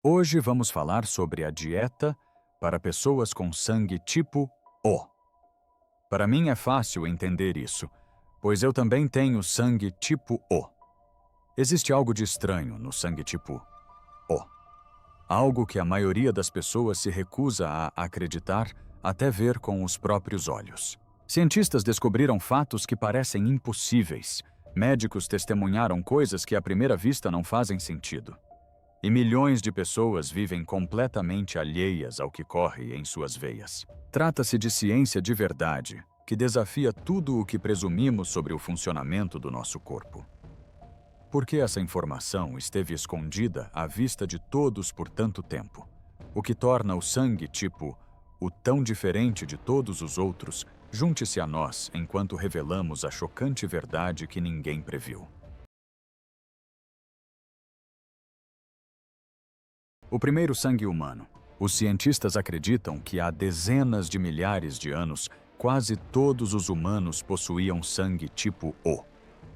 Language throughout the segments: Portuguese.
Hoje vamos falar sobre a dieta para pessoas com sangue tipo O. Para mim é fácil entender isso, pois eu também tenho sangue tipo O. Existe algo de estranho no sangue tipo O. Algo que a maioria das pessoas se recusa a acreditar até ver com os próprios olhos. Cientistas descobriram fatos que parecem impossíveis. Médicos testemunharam coisas que à primeira vista não fazem sentido. E milhões de pessoas vivem completamente alheias ao que corre em suas veias. Trata-se de ciência de verdade, que desafia tudo o que presumimos sobre o funcionamento do nosso corpo. Por que essa informação esteve escondida à vista de todos por tanto tempo? O que torna o sangue tipo o tão diferente de todos os outros? Junte-se a nós enquanto revelamos a chocante verdade que ninguém previu. O primeiro sangue humano. Os cientistas acreditam que há dezenas de milhares de anos, quase todos os humanos possuíam sangue tipo O.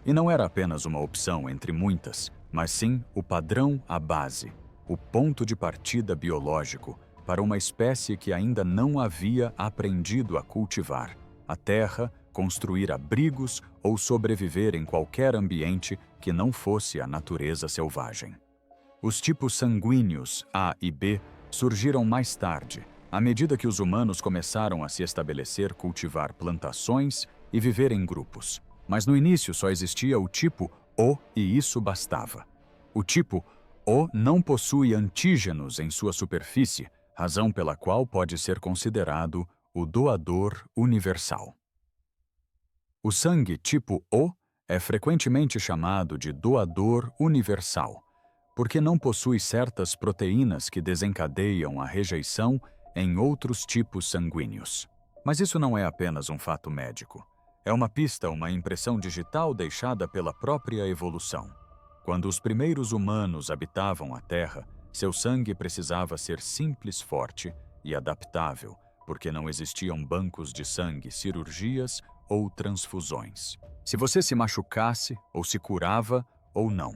E não era apenas uma opção entre muitas, mas sim o padrão à base, o ponto de partida biológico para uma espécie que ainda não havia aprendido a cultivar a terra, construir abrigos ou sobreviver em qualquer ambiente que não fosse a natureza selvagem. Os tipos sanguíneos A e B surgiram mais tarde, à medida que os humanos começaram a se estabelecer, cultivar plantações e viver em grupos. Mas no início só existia o tipo O e isso bastava. O tipo O não possui antígenos em sua superfície, razão pela qual pode ser considerado o doador universal. O sangue tipo O é frequentemente chamado de doador universal, porque não possui certas proteínas que desencadeiam a rejeição em outros tipos sanguíneos. Mas isso não é apenas um fato médico. É uma pista, uma impressão digital deixada pela própria evolução. Quando os primeiros humanos habitavam a Terra, seu sangue precisava ser simples, forte e adaptável, porque não existiam bancos de sangue, cirurgias ou transfusões. Se você se machucasse, ou se curava, ou não.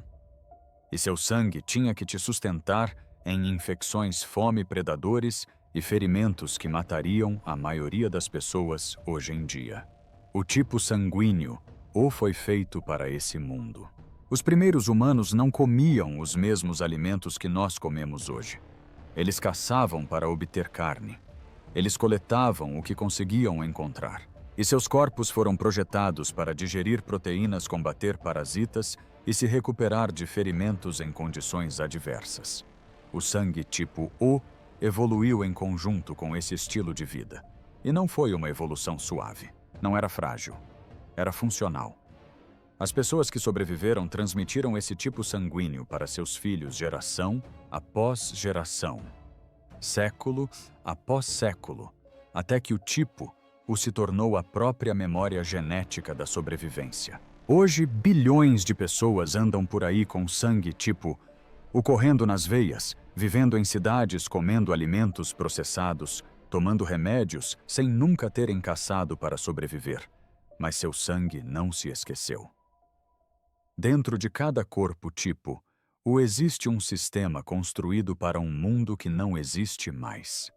E seu sangue tinha que te sustentar em infecções, fome, predadores e ferimentos que matariam a maioria das pessoas hoje em dia. O tipo sanguíneo O foi feito para esse mundo. Os primeiros humanos não comiam os mesmos alimentos que nós comemos hoje. Eles caçavam para obter carne. Eles coletavam o que conseguiam encontrar. E seus corpos foram projetados para digerir proteínas, combater parasitas e se recuperar de ferimentos em condições adversas. O sangue tipo O evoluiu em conjunto com esse estilo de vida. E não foi uma evolução suave. Não era frágil. Era funcional. As pessoas que sobreviveram transmitiram esse tipo sanguíneo para seus filhos geração após geração, século após século, até que o tipo O se tornou a própria memória genética da sobrevivência. Hoje, bilhões de pessoas andam por aí com sangue tipo O correndo nas veias, vivendo em cidades, comendo alimentos processados, tomando remédios sem nunca terem caçado para sobreviver. Mas seu sangue não se esqueceu. Dentro de cada corpo tipo O existe um sistema construído para um mundo que não existe mais.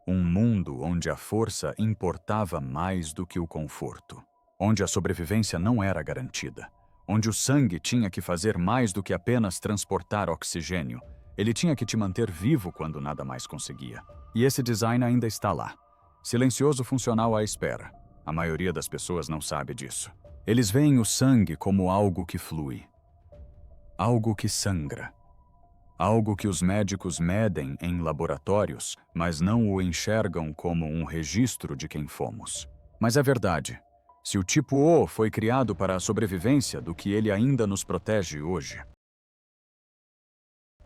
Um mundo onde a força importava mais do que o conforto. Onde a sobrevivência não era garantida. Onde o sangue tinha que fazer mais do que apenas transportar oxigênio. Ele tinha que te manter vivo quando nada mais conseguia. E esse design ainda está lá. Silencioso, funcional à espera. A maioria das pessoas não sabe disso. Eles veem o sangue como algo que flui. Algo que sangra. Algo que os médicos medem em laboratórios, mas não o enxergam como um registro de quem fomos. Mas é verdade. Se o tipo O foi criado para a sobrevivência, do que ele ainda nos protege hoje.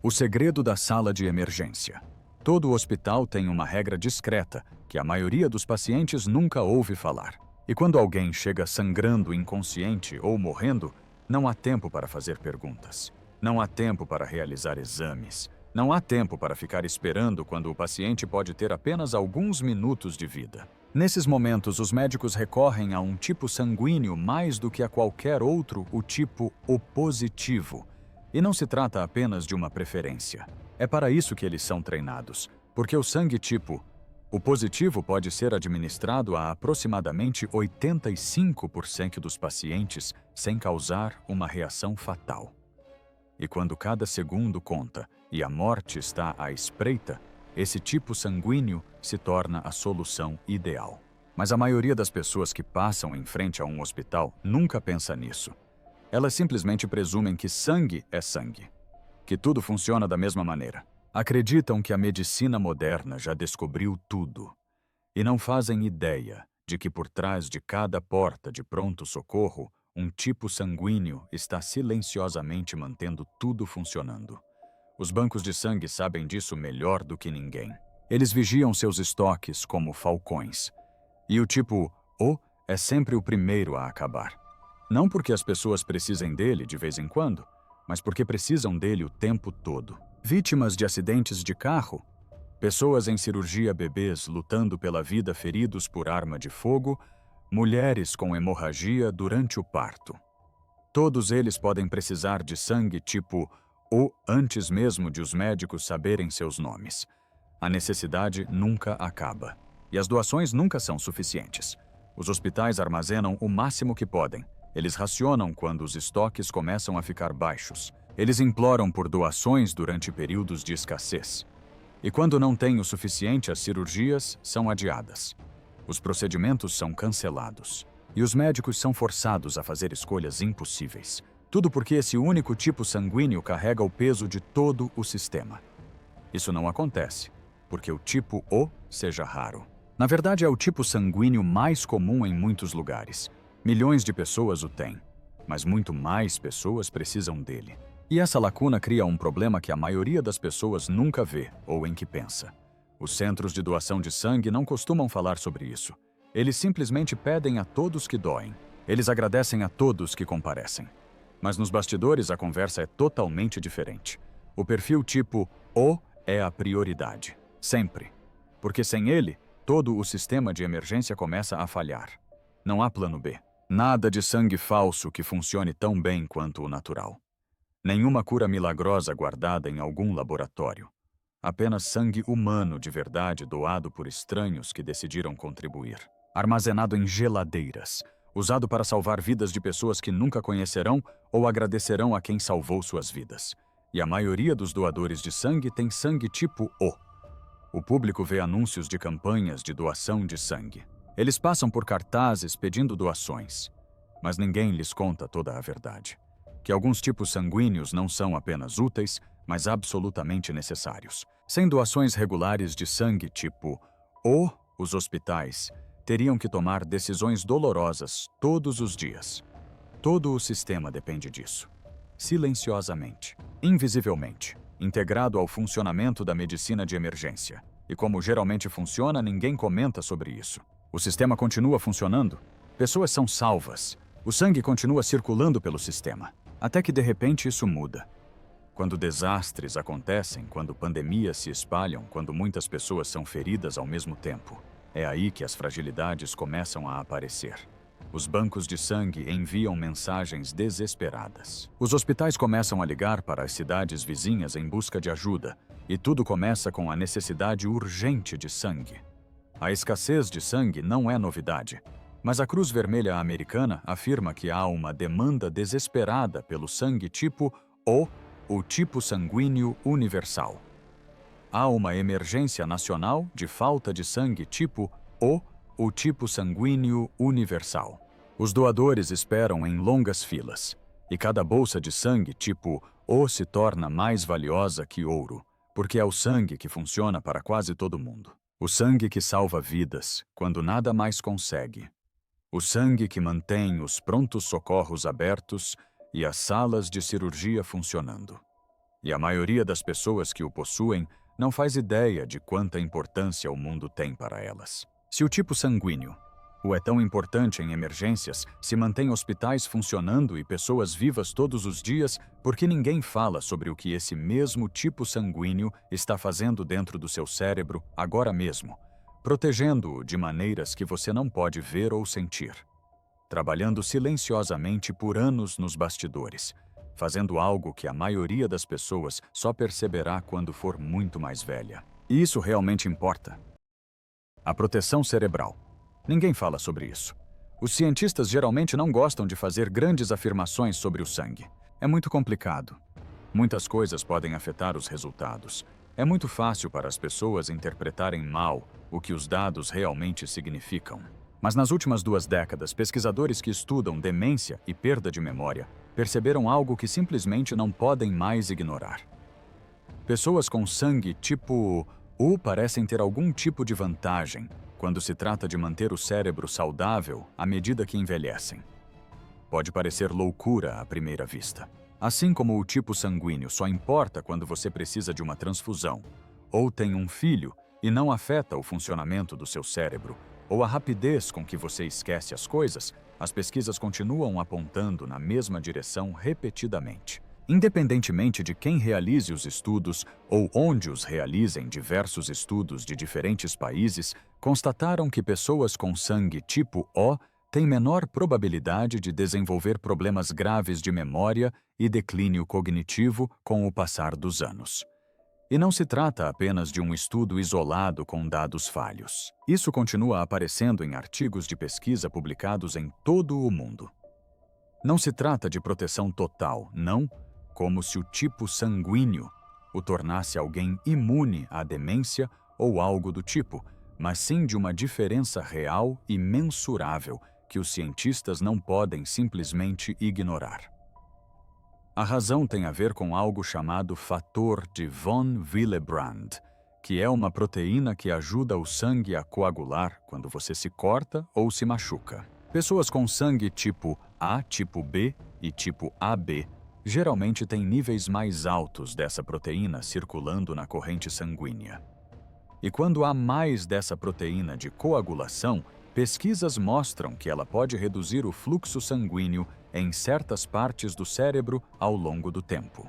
O segredo da sala de emergência. Todo hospital tem uma regra discreta, que a maioria dos pacientes nunca ouve falar. E quando alguém chega sangrando, inconsciente ou morrendo, não há tempo para fazer perguntas. Não há tempo para realizar exames. Não há tempo para ficar esperando quando o paciente pode ter apenas alguns minutos de vida. Nesses momentos, os médicos recorrem a um tipo sanguíneo mais do que a qualquer outro, o tipo O positivo. E não se trata apenas de uma preferência. É para isso que eles são treinados, porque o sangue tipo O positivo pode ser administrado a aproximadamente 85% dos pacientes sem causar uma reação fatal. E quando cada segundo conta e a morte está à espreita, esse tipo sanguíneo se torna a solução ideal. Mas a maioria das pessoas que passam em frente a um hospital nunca pensa nisso. Elas simplesmente presumem que sangue é sangue, que tudo funciona da mesma maneira. Acreditam que a medicina moderna já descobriu tudo e não fazem ideia de que por trás de cada porta de pronto-socorro, um tipo sanguíneo está silenciosamente mantendo tudo funcionando. Os bancos de sangue sabem disso melhor do que ninguém. Eles vigiam seus estoques como falcões. E o tipo O é sempre o primeiro a acabar. Não porque as pessoas precisem dele de vez em quando, mas porque precisam dele o tempo todo. Vítimas de acidentes de carro, pessoas em cirurgia, bebês lutando pela vida feridos por arma de fogo, mulheres com hemorragia durante o parto. Todos eles podem precisar de sangue tipo O antes mesmo de os médicos saberem seus nomes. A necessidade nunca acaba. E as doações nunca são suficientes. Os hospitais armazenam o máximo que podem. Eles racionam quando os estoques começam a ficar baixos. Eles imploram por doações durante períodos de escassez. E quando não têm o suficiente, as cirurgias são adiadas. Os procedimentos são cancelados. E os médicos são forçados a fazer escolhas impossíveis. Tudo porque esse único tipo sanguíneo carrega o peso de todo o sistema. Isso não acontece porque o tipo O seja raro. Na verdade, é o tipo sanguíneo mais comum em muitos lugares. Milhões de pessoas o têm, mas muito mais pessoas precisam dele. E essa lacuna cria um problema que a maioria das pessoas nunca vê ou em que pensa. Os centros de doação de sangue não costumam falar sobre isso. Eles simplesmente pedem a todos que doem. Eles agradecem a todos que comparecem. Mas nos bastidores a conversa é totalmente diferente. O perfil tipo O é a prioridade. Sempre. Porque sem ele, todo o sistema de emergência começa a falhar. Não há plano B. Nada de sangue falso que funcione tão bem quanto o natural. Nenhuma cura milagrosa guardada em algum laboratório. Apenas sangue humano de verdade doado por estranhos que decidiram contribuir. Armazenado em geladeiras, usado para salvar vidas de pessoas que nunca conhecerão ou agradecerão a quem salvou suas vidas. E a maioria dos doadores de sangue tem sangue tipo O. O público vê anúncios de campanhas de doação de sangue. Eles passam por cartazes pedindo doações, mas ninguém lhes conta toda a verdade. Que alguns tipos sanguíneos não são apenas úteis, mas absolutamente necessários. Sem doações regulares de sangue tipo O, os hospitais teriam que tomar decisões dolorosas todos os dias. Todo o sistema depende disso. Silenciosamente, invisivelmente, integrado ao funcionamento da medicina de emergência. E como geralmente funciona, ninguém comenta sobre isso. O sistema continua funcionando, pessoas são salvas, o sangue continua circulando pelo sistema. Até que de repente isso muda. Quando desastres acontecem, quando pandemias se espalham, quando muitas pessoas são feridas ao mesmo tempo, é aí que as fragilidades começam a aparecer. Os bancos de sangue enviam mensagens desesperadas. Os hospitais começam a ligar para as cidades vizinhas em busca de ajuda, e tudo começa com a necessidade urgente de sangue. A escassez de sangue não é novidade, mas a Cruz Vermelha Americana afirma que há uma demanda desesperada pelo sangue tipo O tipo sanguíneo universal. Há uma emergência nacional de falta de sangue tipo O tipo sanguíneo universal. Os doadores esperam em longas filas, e cada bolsa de sangue tipo O se torna mais valiosa que ouro, porque é o sangue que funciona para quase todo mundo. O sangue que salva vidas quando nada mais consegue. O sangue que mantém os prontos-socorros abertos e as salas de cirurgia funcionando. E a maioria das pessoas que o possuem não faz ideia de quanta importância o mundo tem para elas. Se o tipo sanguíneo é tão importante em emergências, se mantém hospitais funcionando e pessoas vivas todos os dias, por que ninguém fala sobre o que esse mesmo tipo sanguíneo está fazendo dentro do seu cérebro agora mesmo, protegendo-o de maneiras que você não pode ver ou sentir, trabalhando silenciosamente por anos nos bastidores, fazendo algo que a maioria das pessoas só perceberá quando for muito mais velha. E isso realmente importa. A proteção cerebral. Ninguém fala sobre isso. Os cientistas geralmente não gostam de fazer grandes afirmações sobre o sangue. É muito complicado. Muitas coisas podem afetar os resultados. É muito fácil para as pessoas interpretarem mal o que os dados realmente significam. Mas nas últimas 2 décadas, pesquisadores que estudam demência e perda de memória perceberam algo que simplesmente não podem mais ignorar. Pessoas com sangue tipo O parecem ter algum tipo de vantagem quando se trata de manter o cérebro saudável à medida que envelhecem. Pode parecer loucura à primeira vista. Assim como o tipo sanguíneo só importa quando você precisa de uma transfusão, ou tem um filho e não afeta o funcionamento do seu cérebro, ou a rapidez com que você esquece as coisas, as pesquisas continuam apontando na mesma direção repetidamente. Independentemente de quem realize os estudos ou onde os realizem, diversos estudos de diferentes países constataram que pessoas com sangue tipo O têm menor probabilidade de desenvolver problemas graves de memória e declínio cognitivo com o passar dos anos. E não se trata apenas de um estudo isolado com dados falhos. Isso continua aparecendo em artigos de pesquisa publicados em todo o mundo. Não se trata de proteção total, não, como se o tipo sanguíneo o tornasse alguém imune à demência ou algo do tipo, mas sim de uma diferença real e mensurável que os cientistas não podem simplesmente ignorar. A razão tem a ver com algo chamado fator de von Willebrand, que é uma proteína que ajuda o sangue a coagular quando você se corta ou se machuca. Pessoas com sangue tipo A, tipo B e tipo AB geralmente têm níveis mais altos dessa proteína circulando na corrente sanguínea. E quando há mais dessa proteína de coagulação, pesquisas mostram que ela pode reduzir o fluxo sanguíneo em certas partes do cérebro ao longo do tempo.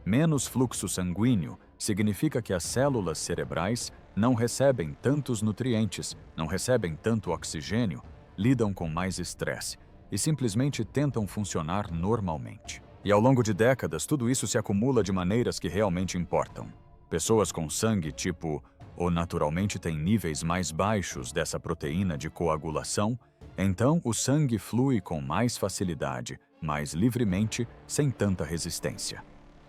Menos fluxo sanguíneo significa que as células cerebrais não recebem tantos nutrientes, não recebem tanto oxigênio, lidam com mais estresse e simplesmente tentam funcionar normalmente. E ao longo de décadas, tudo isso se acumula de maneiras que realmente importam. Pessoas com sangue tipo O naturalmente têm níveis mais baixos dessa proteína de coagulação, então o sangue flui com mais facilidade, mais livremente, sem tanta resistência.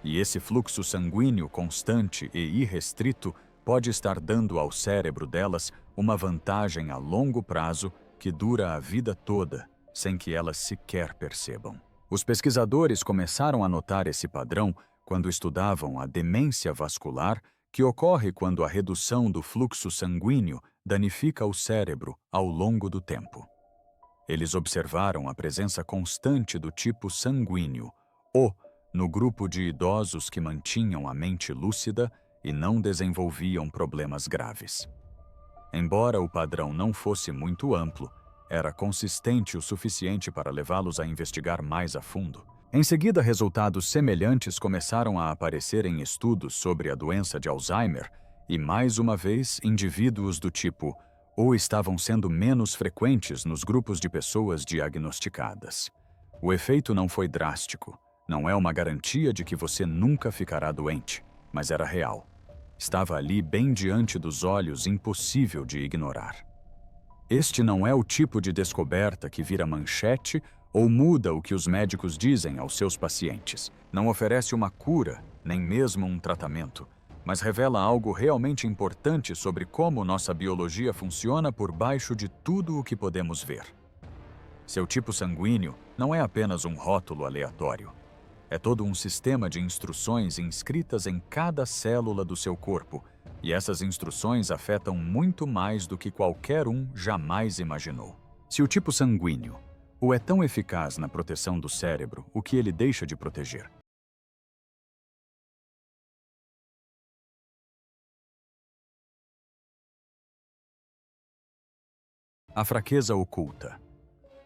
E esse fluxo sanguíneo constante e irrestrito pode estar dando ao cérebro delas uma vantagem a longo prazo que dura a vida toda, sem que elas sequer percebam. Os pesquisadores começaram a notar esse padrão quando estudavam a demência vascular, que ocorre quando a redução do fluxo sanguíneo danifica o cérebro ao longo do tempo. Eles observaram a presença constante do tipo sanguíneo, O, no grupo de idosos que mantinham a mente lúcida e não desenvolviam problemas graves. Embora o padrão não fosse muito amplo, era consistente o suficiente para levá-los a investigar mais a fundo. Em seguida, resultados semelhantes começaram a aparecer em estudos sobre a doença de Alzheimer e, mais uma vez, indivíduos do tipo O estavam sendo menos frequentes nos grupos de pessoas diagnosticadas. O efeito não foi drástico, não é uma garantia de que você nunca ficará doente, mas era real. Estava ali bem diante dos olhos, impossível de ignorar. Este não é o tipo de descoberta que vira manchete ou muda o que os médicos dizem aos seus pacientes. Não oferece uma cura, nem mesmo um tratamento, mas revela algo realmente importante sobre como nossa biologia funciona por baixo de tudo o que podemos ver. Seu tipo sanguíneo não é apenas um rótulo aleatório. É todo um sistema de instruções inscritas em cada célula do seu corpo, e essas instruções afetam muito mais do que qualquer um jamais imaginou. Se o tipo sanguíneo é tão eficaz na proteção do cérebro, o que ele deixa de proteger? A fraqueza oculta.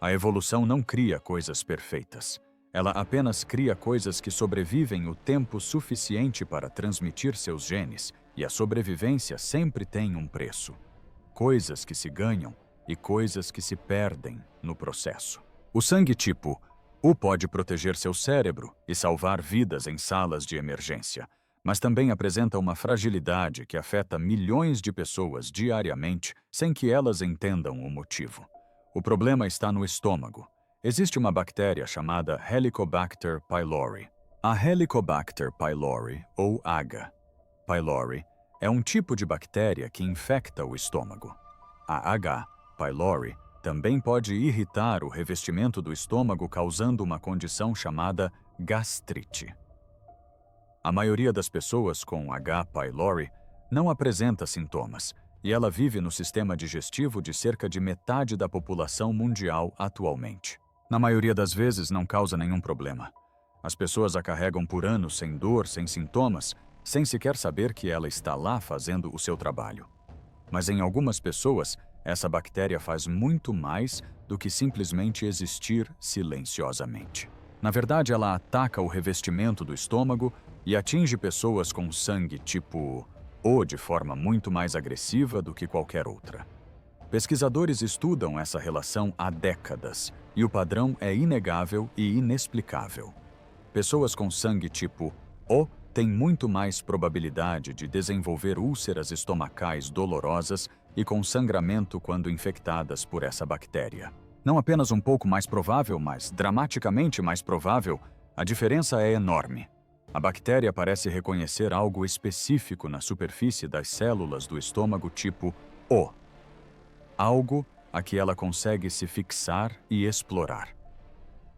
A evolução não cria coisas perfeitas. Ela apenas cria coisas que sobrevivem o tempo suficiente para transmitir seus genes, e a sobrevivência sempre tem um preço. Coisas que se ganham e coisas que se perdem no processo. O sangue tipo O pode proteger seu cérebro e salvar vidas em salas de emergência, mas também apresenta uma fragilidade que afeta milhões de pessoas diariamente sem que elas entendam o motivo. O problema está no estômago. Existe uma bactéria chamada Helicobacter pylori. A Helicobacter pylori, ou H. pylori, é um tipo de bactéria que infecta o estômago. A H. pylori também pode irritar o revestimento do estômago, causando uma condição chamada gastrite. A maioria das pessoas com H. pylori não apresenta sintomas, e ela vive no sistema digestivo de cerca de metade da população mundial atualmente. Na maioria das vezes não causa nenhum problema. As pessoas a carregam por anos sem dor, sem sintomas, sem sequer saber que ela está lá fazendo o seu trabalho. Mas em algumas pessoas, essa bactéria faz muito mais do que simplesmente existir silenciosamente. Na verdade, ela ataca o revestimento do estômago e atinge pessoas com sangue tipo O de forma muito mais agressiva do que qualquer outra. Pesquisadores estudam essa relação há décadas e o padrão é inegável e inexplicável. Pessoas com sangue tipo O têm muito mais probabilidade de desenvolver úlceras estomacais dolorosas e com sangramento quando infectadas por essa bactéria. Não apenas um pouco mais provável, mas dramaticamente mais provável, a diferença é enorme. A bactéria parece reconhecer algo específico na superfície das células do estômago tipo O. Algo a que ela consegue se fixar e explorar.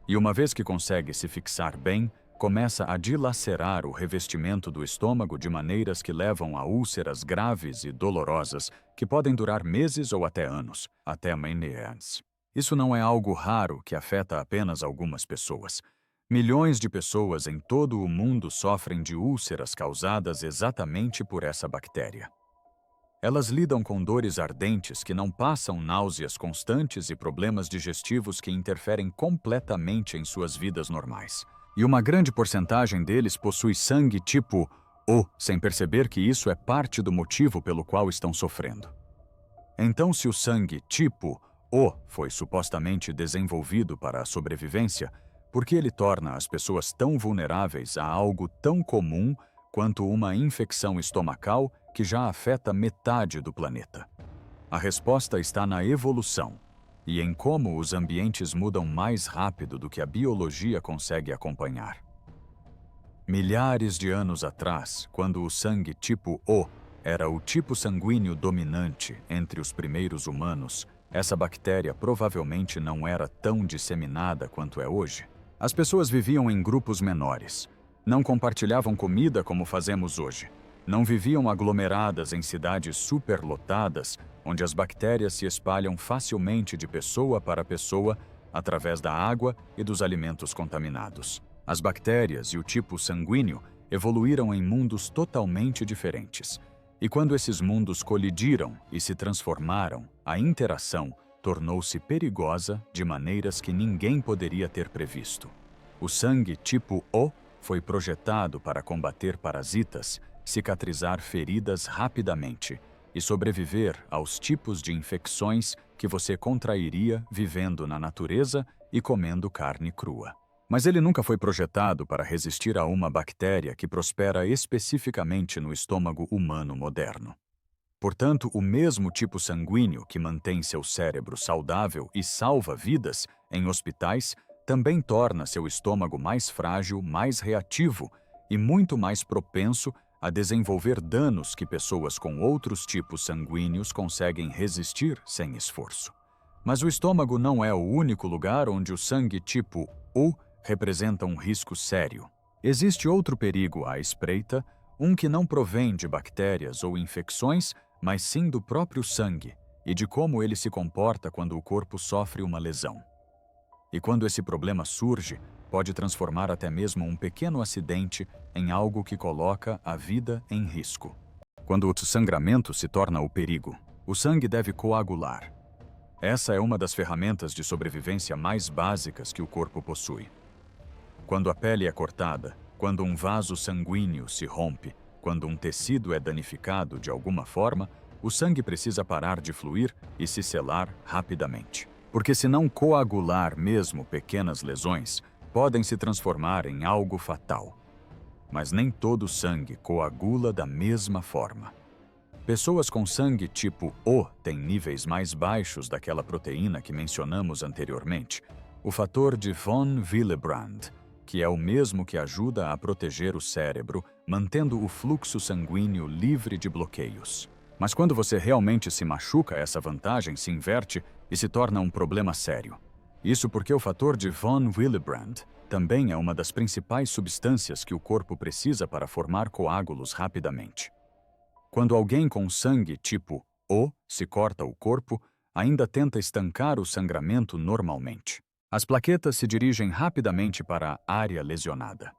E uma vez que consegue se fixar bem, começa a dilacerar o revestimento do estômago de maneiras que levam a úlceras graves e dolorosas que podem durar meses ou até anos, até manias. Isso não é algo raro que afeta apenas algumas pessoas. Milhões de pessoas em todo o mundo sofrem de úlceras causadas exatamente por essa bactéria. Elas lidam com dores ardentes que não passam, náuseas constantes e problemas digestivos que interferem completamente em suas vidas normais. E uma grande porcentagem deles possui sangue tipo O, sem perceber que isso é parte do motivo pelo qual estão sofrendo. Então, se o sangue tipo O foi supostamente desenvolvido para a sobrevivência, por que ele torna as pessoas tão vulneráveis a algo tão comum quanto uma infecção estomacal que já afeta metade do planeta? A resposta está na evolução e em como os ambientes mudam mais rápido do que a biologia consegue acompanhar. Milhares de anos atrás, quando o sangue tipo O era o tipo sanguíneo dominante entre os primeiros humanos, essa bactéria provavelmente não era tão disseminada quanto é hoje. As pessoas viviam em grupos menores, não compartilhavam comida como fazemos hoje, não viviam aglomeradas em cidades superlotadas, onde as bactérias se espalham facilmente de pessoa para pessoa através da água e dos alimentos contaminados. As bactérias e o tipo sanguíneo evoluíram em mundos totalmente diferentes. E quando esses mundos colidiram e se transformaram, a interação tornou-se perigosa de maneiras que ninguém poderia ter previsto. O sangue tipo O foi projetado para combater parasitas, cicatrizar feridas rapidamente e sobreviver aos tipos de infecções que você contrairia vivendo na natureza e comendo carne crua. Mas ele nunca foi projetado para resistir a uma bactéria que prospera especificamente no estômago humano moderno. Portanto, o mesmo tipo sanguíneo que mantém seu cérebro saudável e salva vidas em hospitais também torna seu estômago mais frágil, mais reativo e muito mais propenso a desenvolver danos que pessoas com outros tipos sanguíneos conseguem resistir sem esforço. Mas o estômago não é o único lugar onde o sangue tipo O representa um risco sério. Existe outro perigo à espreita, um que não provém de bactérias ou infecções, mas sim do próprio sangue e de como ele se comporta quando o corpo sofre uma lesão. E quando esse problema surge, pode transformar até mesmo um pequeno acidente em algo que coloca a vida em risco. Quando o sangramento se torna o perigo, o sangue deve coagular. Essa é uma das ferramentas de sobrevivência mais básicas que o corpo possui. Quando a pele é cortada, quando um vaso sanguíneo se rompe, quando um tecido é danificado de alguma forma, o sangue precisa parar de fluir e se selar rapidamente. Porque se não coagular mesmo pequenas lesões, podem se transformar em algo fatal. Mas nem todo sangue coagula da mesma forma. Pessoas com sangue tipo O têm níveis mais baixos daquela proteína que mencionamos anteriormente, o fator de von Willebrand, que é o mesmo que ajuda a proteger o cérebro, mantendo o fluxo sanguíneo livre de bloqueios. Mas quando você realmente se machuca, essa vantagem se inverte e se torna um problema sério. Isso porque o fator de von Willebrand também é uma das principais substâncias que o corpo precisa para formar coágulos rapidamente. Quando alguém com sangue tipo O se corta o corpo, ainda tenta estancar o sangramento normalmente. As plaquetas se dirigem rapidamente para a área lesionada.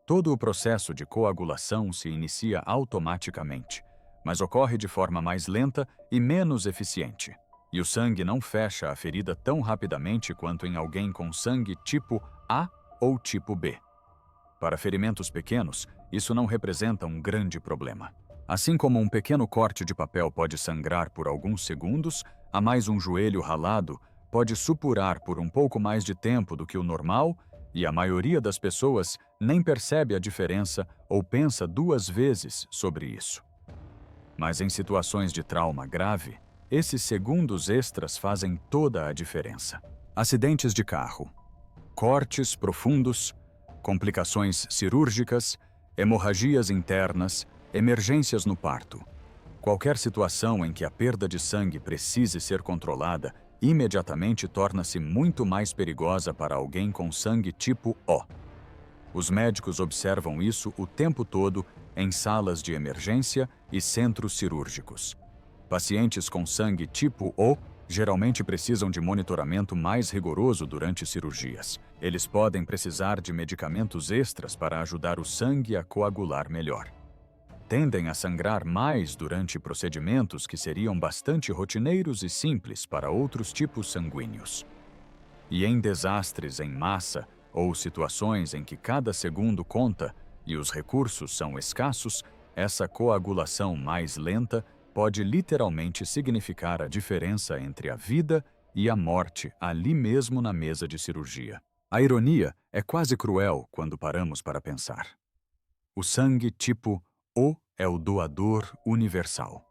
Todo o processo de coagulação se inicia automaticamente, mas ocorre de forma mais lenta e menos eficiente. E o sangue não fecha a ferida tão rapidamente quanto em alguém com sangue tipo A ou tipo B. Para ferimentos pequenos, isso não representa um grande problema. Assim como um pequeno corte de papel pode sangrar por alguns segundos, a mais um joelho ralado pode supurar por um pouco mais de tempo do que o normal, e a maioria das pessoas nem percebe a diferença ou pensa duas vezes sobre isso. Mas em situações de trauma grave, esses segundos extras fazem toda a diferença. Acidentes de carro, cortes profundos, complicações cirúrgicas, hemorragias internas, emergências no parto. Qualquer situação em que a perda de sangue precise ser controlada imediatamente torna-se muito mais perigosa para alguém com sangue tipo O. Os médicos observam isso o tempo todo em salas de emergência e centros cirúrgicos. Pacientes com sangue tipo O geralmente precisam de monitoramento mais rigoroso durante cirurgias. Eles podem precisar de medicamentos extras para ajudar o sangue a coagular melhor. Tendem a sangrar mais durante procedimentos que seriam bastante rotineiros e simples para outros tipos sanguíneos. E em desastres em massa ou situações em que cada segundo conta e os recursos são escassos, essa coagulação mais lenta pode literalmente significar a diferença entre a vida e a morte ali mesmo na mesa de cirurgia. A ironia é quase cruel quando paramos para pensar. O sangue tipo O é o doador universal.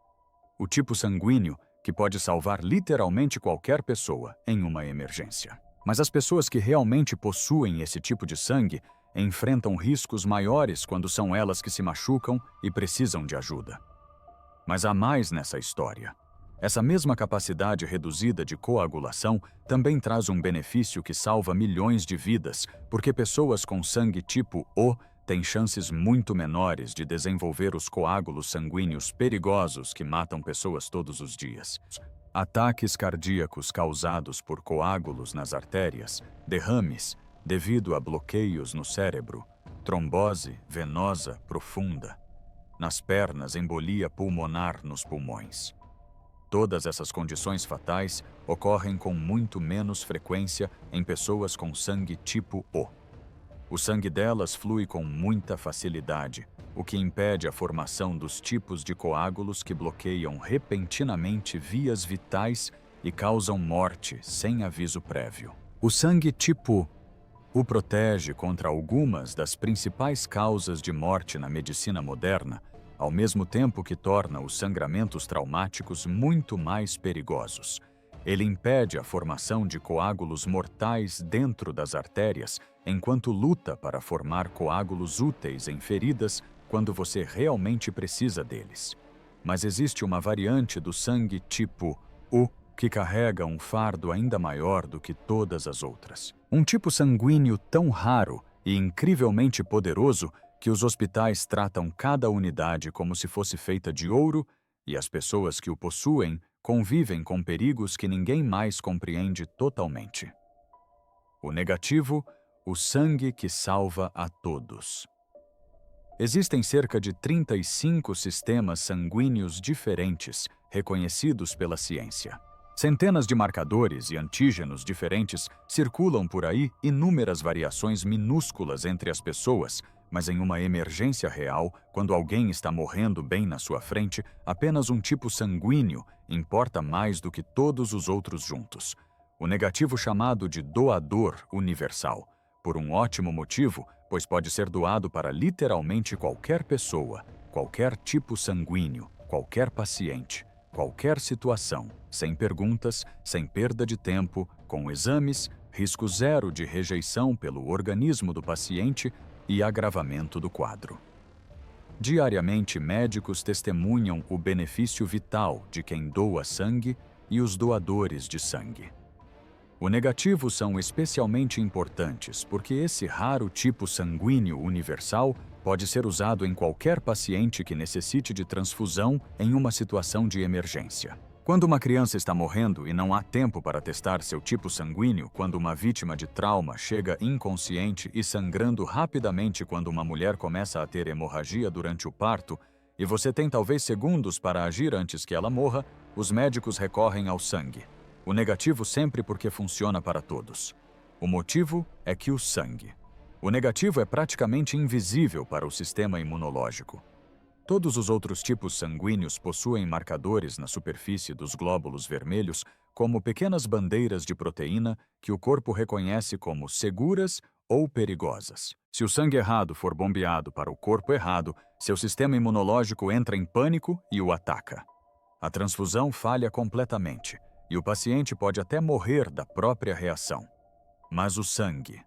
O tipo sanguíneo que pode salvar literalmente qualquer pessoa em uma emergência. Mas as pessoas que realmente possuem esse tipo de sangue enfrentam riscos maiores quando são elas que se machucam e precisam de ajuda. Mas há mais nessa história. Essa mesma capacidade reduzida de coagulação também traz um benefício que salva milhões de vidas, porque pessoas com sangue tipo O têm chances muito menores de desenvolver os coágulos sanguíneos perigosos que matam pessoas todos os dias. Ataques cardíacos causados por coágulos nas artérias, derrames devido a bloqueios no cérebro, trombose venosa profunda, nas pernas, embolia pulmonar nos pulmões. Todas essas condições fatais ocorrem com muito menos frequência em pessoas com sangue tipo O. O sangue delas flui com muita facilidade, o que impede a formação dos tipos de coágulos que bloqueiam repentinamente vias vitais e causam morte sem aviso prévio. O sangue tipo O protege contra algumas das principais causas de morte na medicina moderna, ao mesmo tempo que torna os sangramentos traumáticos muito mais perigosos. Ele impede a formação de coágulos mortais dentro das artérias, enquanto luta para formar coágulos úteis em feridas quando você realmente precisa deles. Mas existe uma variante do sangue tipo O que carrega um fardo ainda maior do que todas as outras. Um tipo sanguíneo tão raro e incrivelmente poderoso que os hospitais tratam cada unidade como se fosse feita de ouro e as pessoas que o possuem convivem com perigos que ninguém mais compreende totalmente. O negativo, o sangue que salva a todos. Existem cerca de 35 sistemas sanguíneos diferentes reconhecidos pela ciência. Centenas de marcadores e antígenos diferentes circulam por aí inúmeras variações minúsculas entre as pessoas, mas em uma emergência real, quando alguém está morrendo bem na sua frente, apenas um tipo sanguíneo importa mais do que todos os outros juntos. O negativo chamado de doador universal, por um ótimo motivo, pois pode ser doado para literalmente qualquer pessoa, qualquer tipo sanguíneo, qualquer paciente, qualquer situação, sem perguntas, sem perda de tempo, com exames, risco zero de rejeição pelo organismo do paciente e agravamento do quadro. Diariamente, médicos testemunham o benefício vital de quem doa sangue e os doadores de sangue. O negativo são especialmente importantes porque esse raro tipo sanguíneo universal pode ser usado em qualquer paciente que necessite de transfusão em uma situação de emergência. Quando uma criança está morrendo e não há tempo para testar seu tipo sanguíneo, quando uma vítima de trauma chega inconsciente e sangrando rapidamente quando uma mulher começa a ter hemorragia durante o parto, e você tem talvez segundos para agir antes que ela morra, os médicos recorrem ao sangue. O negativo sempre porque funciona para todos. O motivo é que o sangue. O negativo é praticamente invisível para o sistema imunológico. Todos os outros tipos sanguíneos possuem marcadores na superfície dos glóbulos vermelhos, como pequenas bandeiras de proteína que o corpo reconhece como seguras ou perigosas. Se o sangue errado for bombeado para o corpo errado, seu sistema imunológico entra em pânico e o ataca. A transfusão falha completamente, e o paciente pode até morrer da própria reação. Mas o sangue.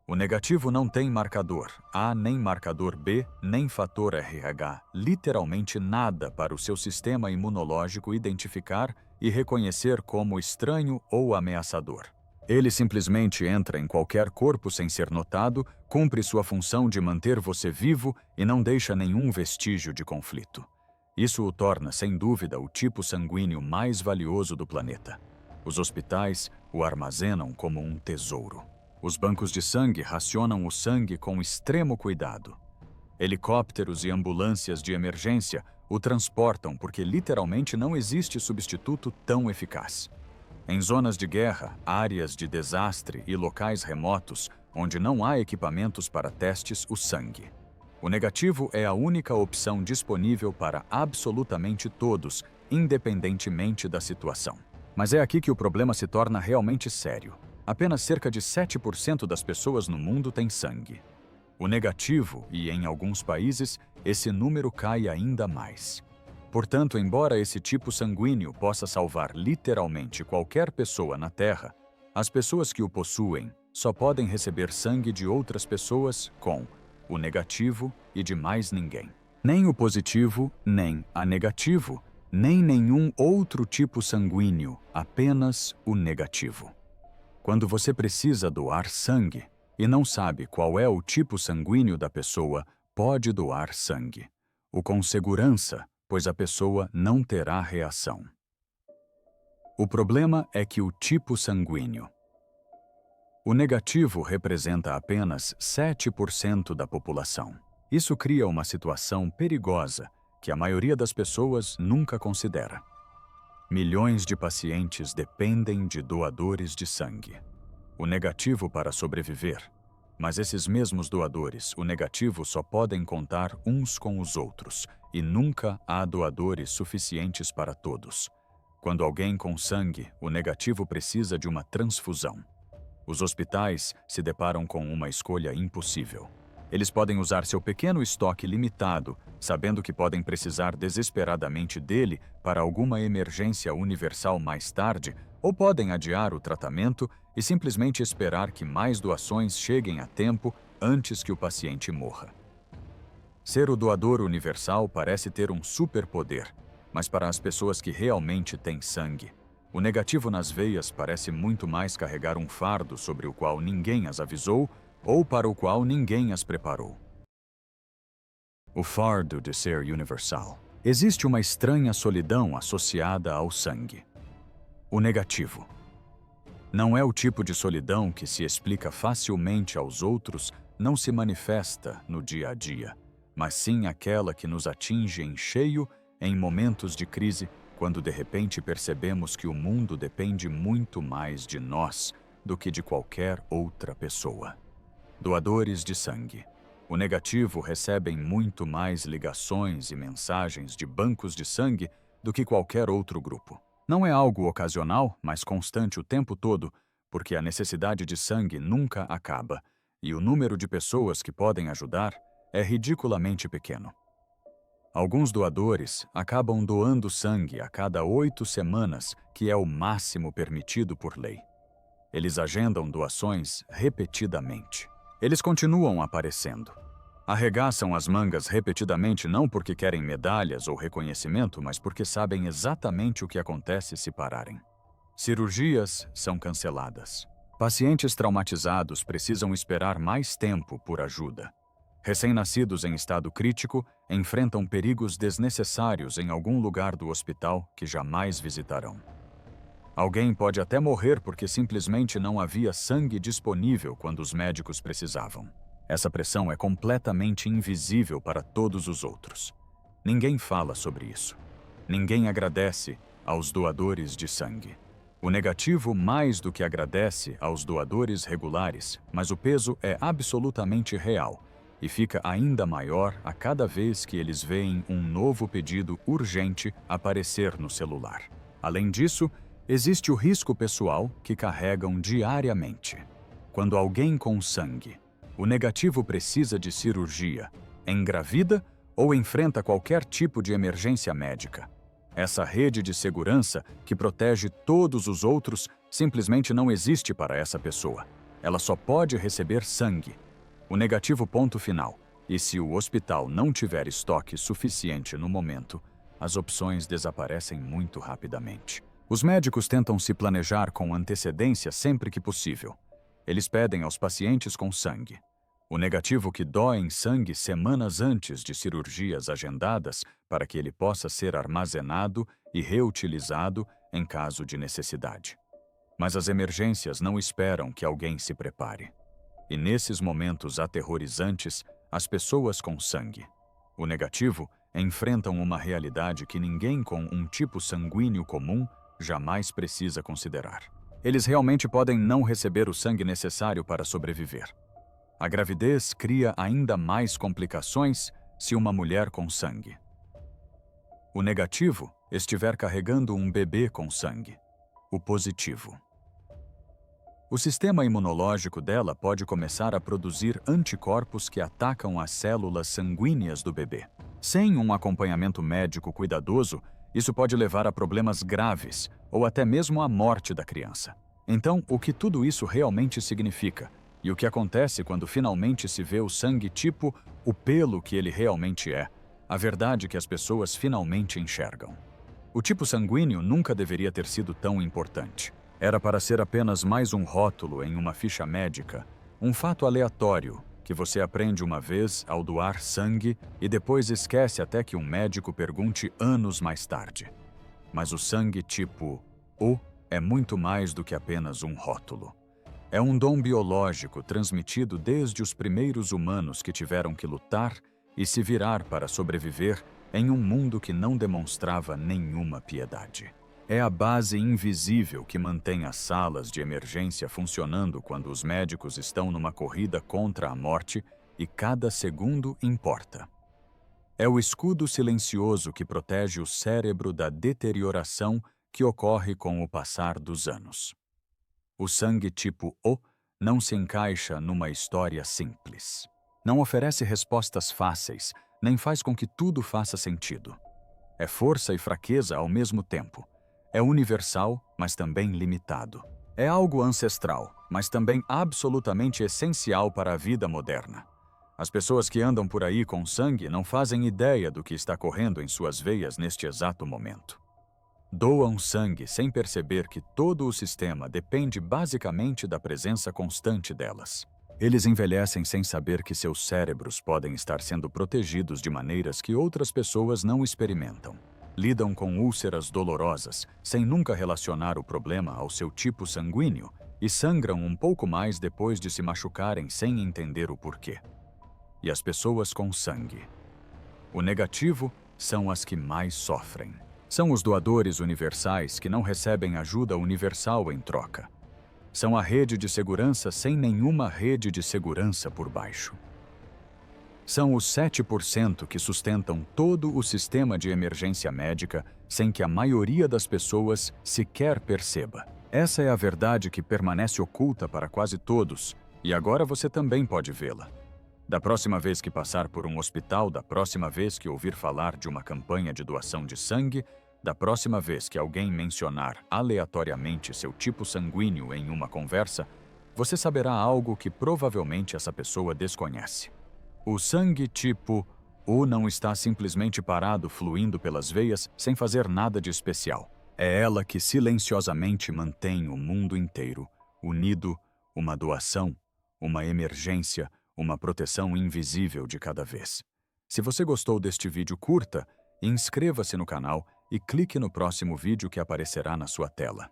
O negativo não tem marcador A, nem marcador B, nem fator RH, literalmente nada para o seu sistema imunológico identificar e reconhecer como estranho ou ameaçador. Ele simplesmente entra em qualquer corpo sem ser notado, cumpre sua função de manter você vivo e não deixa nenhum vestígio de conflito. Isso o torna, sem dúvida, o tipo sanguíneo mais valioso do planeta. Os hospitais o armazenam como um tesouro. Os bancos de sangue racionam o sangue com extremo cuidado. Helicópteros e ambulâncias de emergência o transportam porque literalmente não existe substituto tão eficaz. Em zonas de guerra, áreas de desastre e locais remotos, onde não há equipamentos para testes, o sangue. O negativo é a única opção disponível para absolutamente todos, independentemente da situação. Mas é aqui que o problema se torna realmente sério. Apenas cerca de 7% das pessoas no mundo têm sangue. O negativo, e em alguns países, esse número cai ainda mais. Portanto, embora esse tipo sanguíneo possa salvar literalmente qualquer pessoa na Terra, as pessoas que o possuem só podem receber sangue de outras pessoas com o negativo e de mais ninguém. Nem o positivo, nem a negativo, nem nenhum outro tipo sanguíneo, apenas o negativo. Quando você precisa doar sangue e não sabe qual é o tipo sanguíneo da pessoa, pode doar sangue. O com segurança, pois a pessoa não terá reação. O problema é que o tipo sanguíneo. O negativo representa apenas 7% da população. Isso cria uma situação perigosa que a maioria das pessoas nunca considera. Milhões de pacientes dependem de doadores de sangue. O negativo para sobreviver. Mas esses mesmos doadores, o negativo, só podem contar uns com os outros, e nunca há doadores suficientes para todos. Quando alguém com sangue, o negativo precisa de uma transfusão. Os hospitais se deparam com uma escolha impossível. Eles podem usar seu pequeno estoque limitado, sabendo que podem precisar desesperadamente dele para alguma emergência universal mais tarde, ou podem adiar o tratamento e simplesmente esperar que mais doações cheguem a tempo antes que o paciente morra. Ser o doador universal parece ter um superpoder, mas para as pessoas que realmente têm sangue, o negativo nas veias parece muito mais carregar um fardo sobre o qual ninguém as avisou ou para o qual ninguém as preparou. O fardo de ser universal. Existe uma estranha solidão associada ao sangue. O negativo. Não é o tipo de solidão que se explica facilmente aos outros, não se manifesta no dia a dia, mas sim aquela que nos atinge em cheio em momentos de crise, quando de repente percebemos que o mundo depende muito mais de nós do que de qualquer outra pessoa. Doadores de sangue. O negativo recebem muito mais ligações e mensagens de bancos de sangue do que qualquer outro grupo. Não é algo ocasional, mas constante o tempo todo, porque a necessidade de sangue nunca acaba, e o número de pessoas que podem ajudar é ridiculamente pequeno. Alguns doadores acabam doando sangue a cada 8 semanas, que é o máximo permitido por lei. Eles agendam doações repetidamente. Eles continuam aparecendo. Arregaçam as mangas repetidamente não porque querem medalhas ou reconhecimento, mas porque sabem exatamente o que acontece se pararem. Cirurgias são canceladas. Pacientes traumatizados precisam esperar mais tempo por ajuda. Recém-nascidos em estado crítico enfrentam perigos desnecessários em algum lugar do hospital que jamais visitarão. Alguém pode até morrer porque simplesmente não havia sangue disponível quando os médicos precisavam. Essa pressão é completamente invisível para todos os outros. Ninguém fala sobre isso. Ninguém agradece aos doadores de sangue. O negativo mais do que agradece aos doadores regulares, mas o peso é absolutamente real e fica ainda maior a cada vez que eles veem um novo pedido urgente aparecer no celular. Além disso, existe o risco pessoal que carregam diariamente. Quando alguém com sangue, o negativo precisa de cirurgia, engravida ou enfrenta qualquer tipo de emergência médica. Essa rede de segurança que protege todos os outros simplesmente não existe para essa pessoa. Ela só pode receber sangue. O negativo ponto final. E se o hospital não tiver estoque suficiente no momento, as opções desaparecem muito rapidamente. Os médicos tentam se planejar com antecedência sempre que possível. Eles pedem aos pacientes com sangue. O negativo que doem sangue semanas antes de cirurgias agendadas para que ele possa ser armazenado e reutilizado em caso de necessidade. Mas as emergências não esperam que alguém se prepare. E nesses momentos aterrorizantes, as pessoas com sangue, o negativo, enfrentam uma realidade que ninguém com um tipo sanguíneo comum jamais precisa considerar. Eles realmente podem não receber o sangue necessário para sobreviver. A gravidez cria ainda mais complicações se uma mulher com sangue. O negativo estiver carregando um bebê com sangue. O positivo. O sistema imunológico dela pode começar a produzir anticorpos que atacam as células sanguíneas do bebê. Sem um acompanhamento médico cuidadoso, isso pode levar a problemas graves ou até mesmo à morte da criança. Então, o que tudo isso realmente significa? E o que acontece quando finalmente se vê o sangue tipo o pelo que ele realmente é? A verdade que as pessoas finalmente enxergam. O tipo sanguíneo nunca deveria ter sido tão importante. Era para ser apenas mais um rótulo em uma ficha médica, um fato aleatório que você aprende uma vez ao doar sangue e depois esquece até que um médico pergunte anos mais tarde. Mas o sangue tipo O é muito mais do que apenas um rótulo. É um dom biológico transmitido desde os primeiros humanos que tiveram que lutar e se virar para sobreviver em um mundo que não demonstrava nenhuma piedade. É a base invisível que mantém as salas de emergência funcionando quando os médicos estão numa corrida contra a morte e cada segundo importa. É o escudo silencioso que protege o cérebro da deterioração que ocorre com o passar dos anos. O sangue tipo O não se encaixa numa história simples. Não oferece respostas fáceis, nem faz com que tudo faça sentido. É força e fraqueza ao mesmo tempo. É universal, mas também limitado. É algo ancestral, mas também absolutamente essencial para a vida moderna. As pessoas que andam por aí com sangue não fazem ideia do que está correndo em suas veias neste exato momento. Doam sangue sem perceber que todo o sistema depende basicamente da presença constante delas. Eles envelhecem sem saber que seus cérebros podem estar sendo protegidos de maneiras que outras pessoas não experimentam. Lidam com úlceras dolorosas, sem nunca relacionar o problema ao seu tipo sanguíneo, e sangram um pouco mais depois de se machucarem sem entender o porquê. E as pessoas com sangue. O negativo são as que mais sofrem. São os doadores universais que não recebem ajuda universal em troca. São a rede de segurança sem nenhuma rede de segurança por baixo. São os 7% que sustentam todo o sistema de emergência médica sem que a maioria das pessoas sequer perceba. Essa é a verdade que permanece oculta para quase todos E agora você também pode vê-la. Da próxima vez que passar por um hospital, da próxima vez que ouvir falar de uma campanha de doação de sangue, da próxima vez que alguém mencionar aleatoriamente seu tipo sanguíneo em uma conversa, você saberá algo que provavelmente essa pessoa desconhece. O sangue tipo O não está simplesmente parado fluindo pelas veias sem fazer nada de especial. É ela que silenciosamente mantém o mundo inteiro unido, uma doação, uma emergência, uma proteção invisível de cada vez. Se você gostou deste vídeo, curta, inscreva-se no canal e clique no próximo vídeo que aparecerá na sua tela.